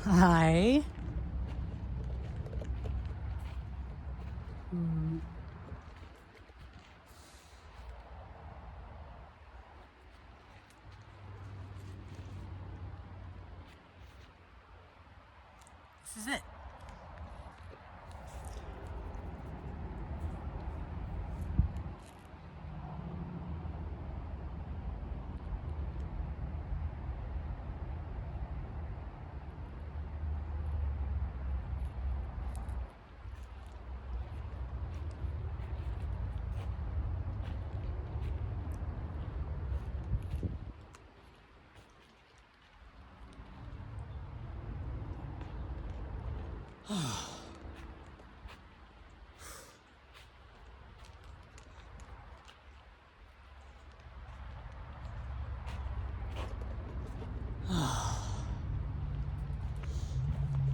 Hi. Mm. This is it.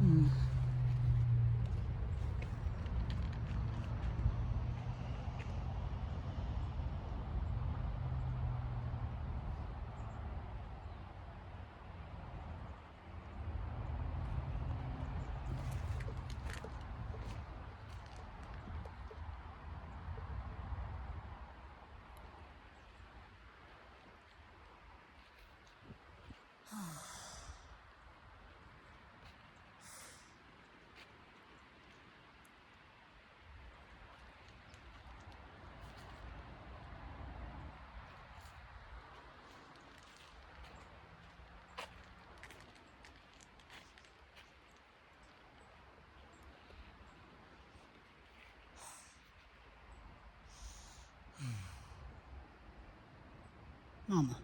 Mm. Mama.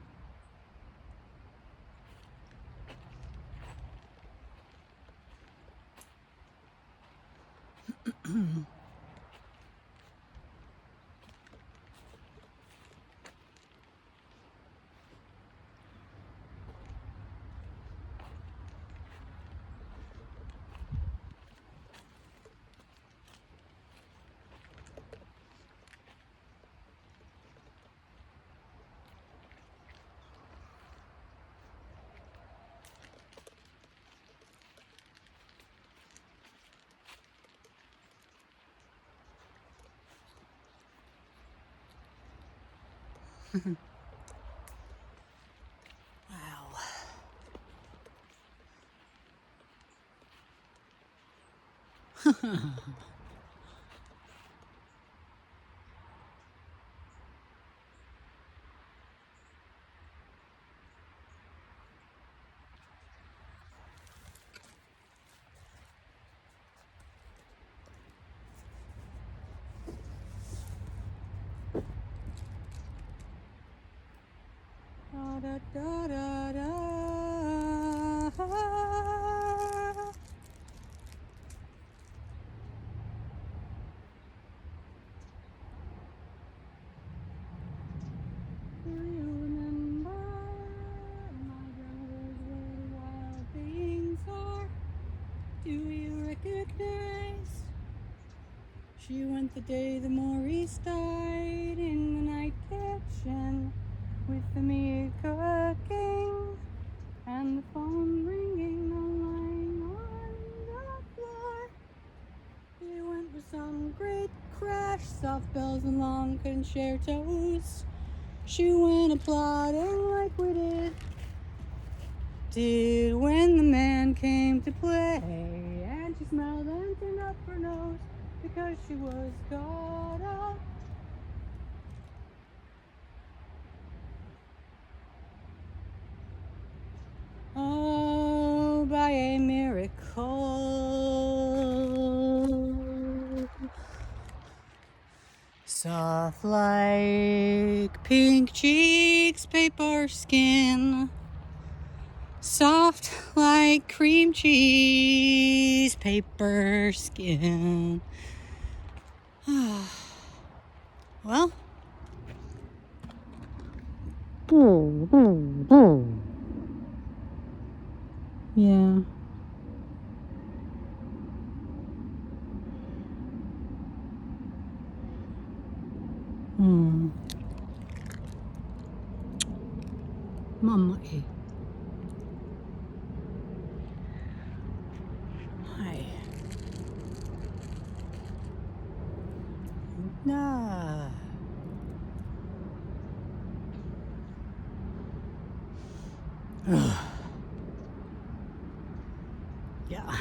Wow. Da, da, da, da, da. Do you remember, my brothers, where wild things are? Do you recognize? She went the day the Maurice died in the night kitchen with the meat cooking and the phone ringing, no lying on the floor. He went for some great crash, soft bells and long concertos. She went applauding like we did when the man came to play, and she smelled and turned up her nose because she was caught up. Oh, by a miracle. Soft like pink cheeks, paper skin. Soft like cream cheese, paper skin. Well. Yeah. Mama. Nah. Yeah.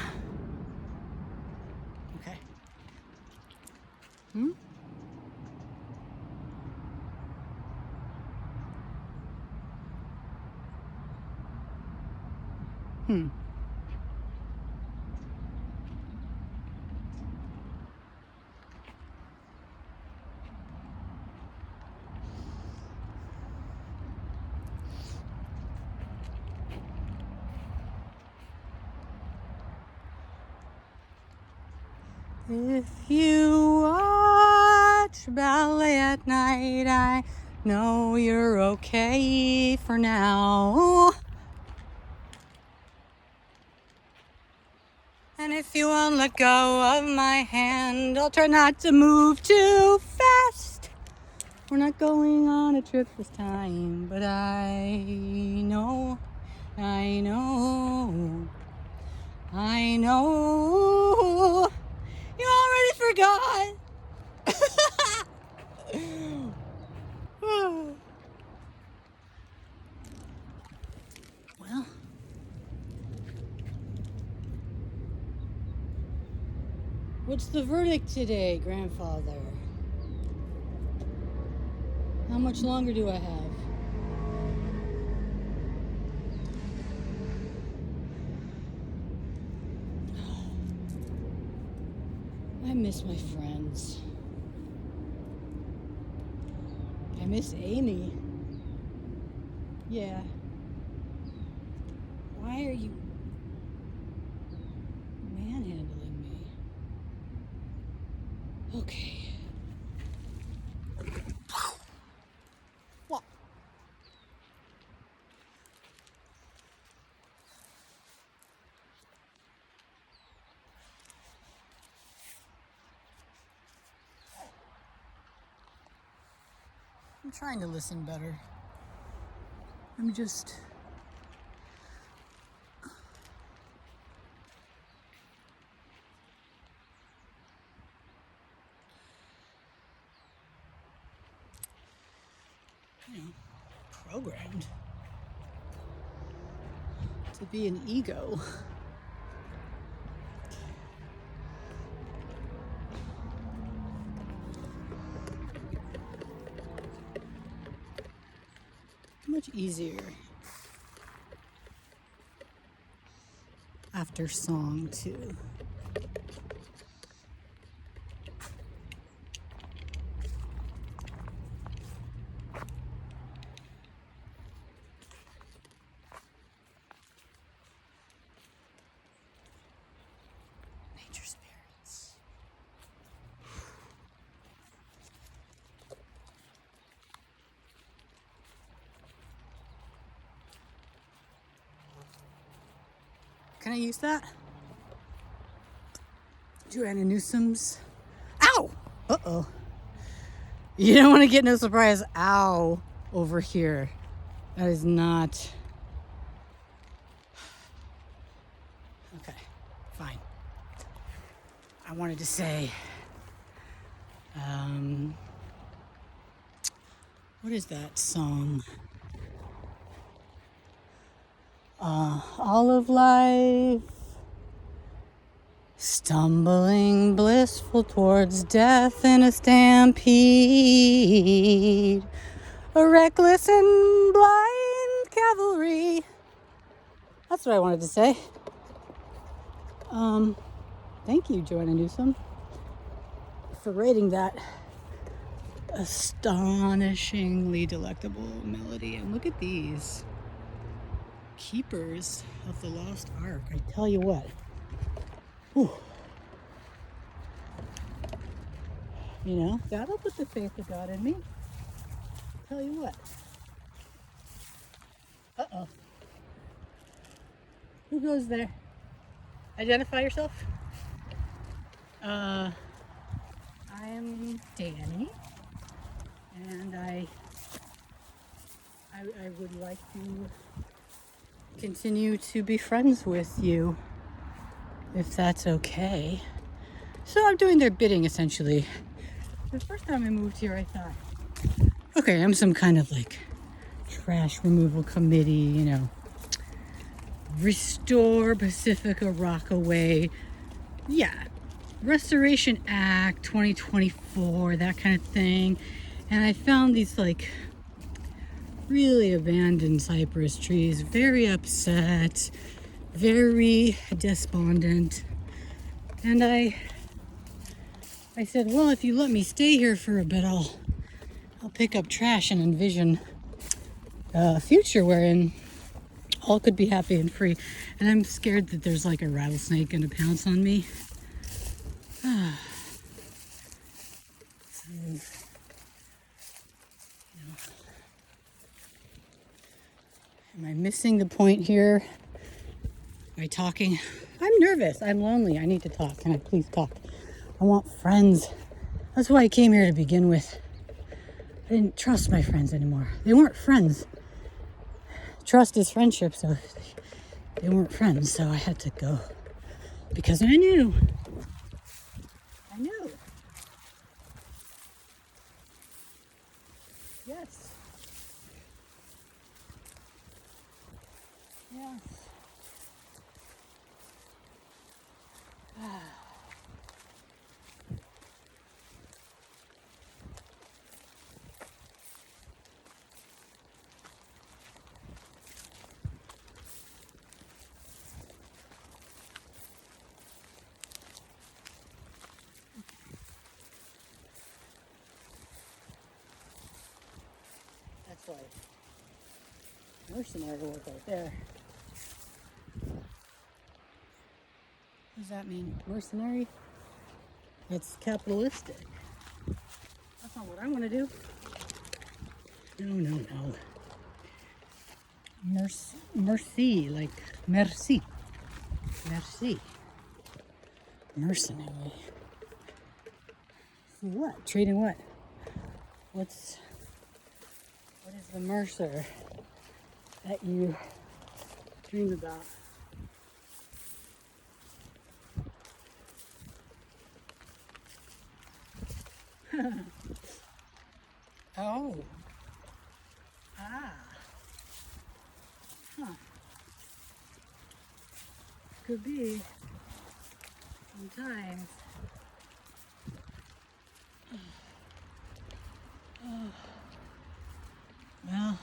Okay. Hmm? Hmm. If you watch ballet at night, I know you're okay for now. And if you won't let go of my hand, I'll try not to move too fast. We're not going on a trip this time, but I know, I know, I know. You already forgot. Well, what's the verdict today, grandfather? How much longer do I have? I miss my friends. I miss Amy. Yeah. Why are you manhandling me? Okay. What? I'm trying to listen better. I'm just... programmed to be an ego. Much easier after song too. Nature spirits. Can I use that? Joanna Newsom's. Ow! Uh-oh. You don't want to get no surprise. Ow! Over here. That is not... Okay, fine. I wanted to say... what is that song? All of life, stumbling blissful towards death in a stampede, a reckless and blind cavalry. That's what I wanted to say. Thank you, Joanna Newsom, for rating that astonishingly delectable melody. And look at these keepers of the lost ark. I tell you what. Whew. You know, God will put the faith of God in me. Tell you what. Uh-oh. Who goes there? Identify yourself. I am Danny, and I would like to continue to be friends with you, if that's okay. So I'm doing their bidding, essentially. The first time I moved here, I thought, okay, I'm some kind of like trash removal committee, you know, restore Pacifica Rockaway. Yeah, Restoration Act 2024, that kind of thing. And I found these like really abandoned cypress trees, very upset, very despondent. And I said, well, if you let me stay here for a bit, I'll pick up trash and envision a future wherein all could be happy and free. And I'm scared that there's like a rattlesnake gonna pounce on me. So, you know, am I missing the point here by talking? I'm nervous. I'm lonely. I need to talk. Can I please talk? I want friends. That's why I came here to begin with. I didn't trust my friends anymore. They weren't friends. Trust is friendship, so they weren't friends, so I had to go. Because I knew. Yes. Yes. That's like mercenary work right there. What does that mean? Mercenary? It's capitalistic. That's not what I want to do. No. Mercy, like merci. Merci. Mercenary. See what? Trading what? What is the mercer that you dream about? Oh. Ah. Huh. Could be. Sometimes. Oh. Well.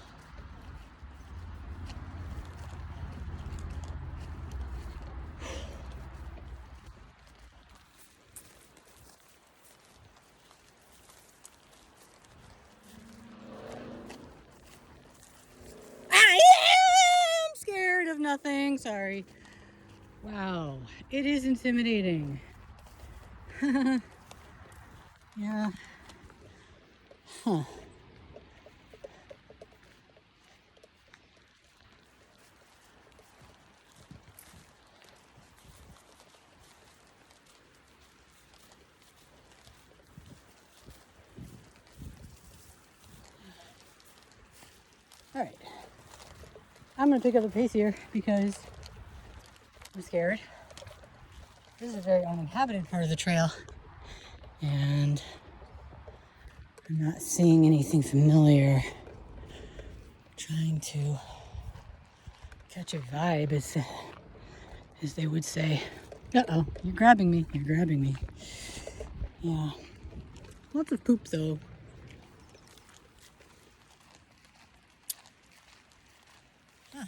I am scared of nothing. Sorry. Wow. It is intimidating. Yeah. Huh. All right. I'm going to pick up the pace here because I'm scared. This is a very uninhabited part of the trail. And I'm not seeing anything familiar. Trying to catch a vibe, as they would say. Uh-oh, you're grabbing me. You're grabbing me. Yeah. Lots of poop, though. Huh.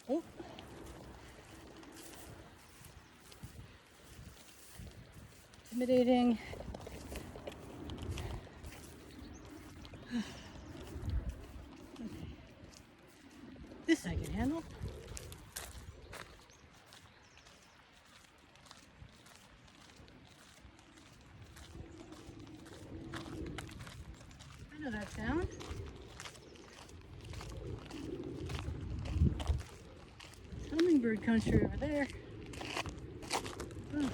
Oh. Intimidating. Okay. This I can handle. I know that sound. Hummingbird country over there. Oh.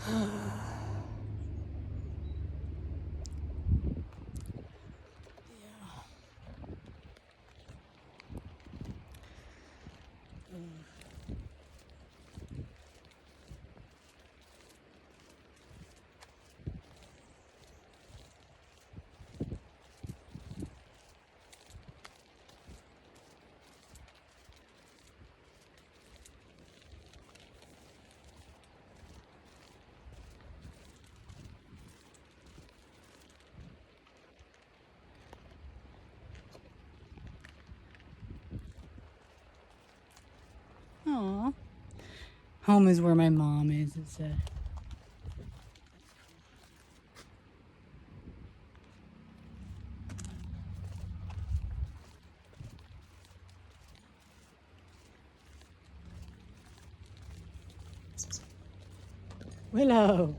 Aw. Home is where my mom is, it said. Willow.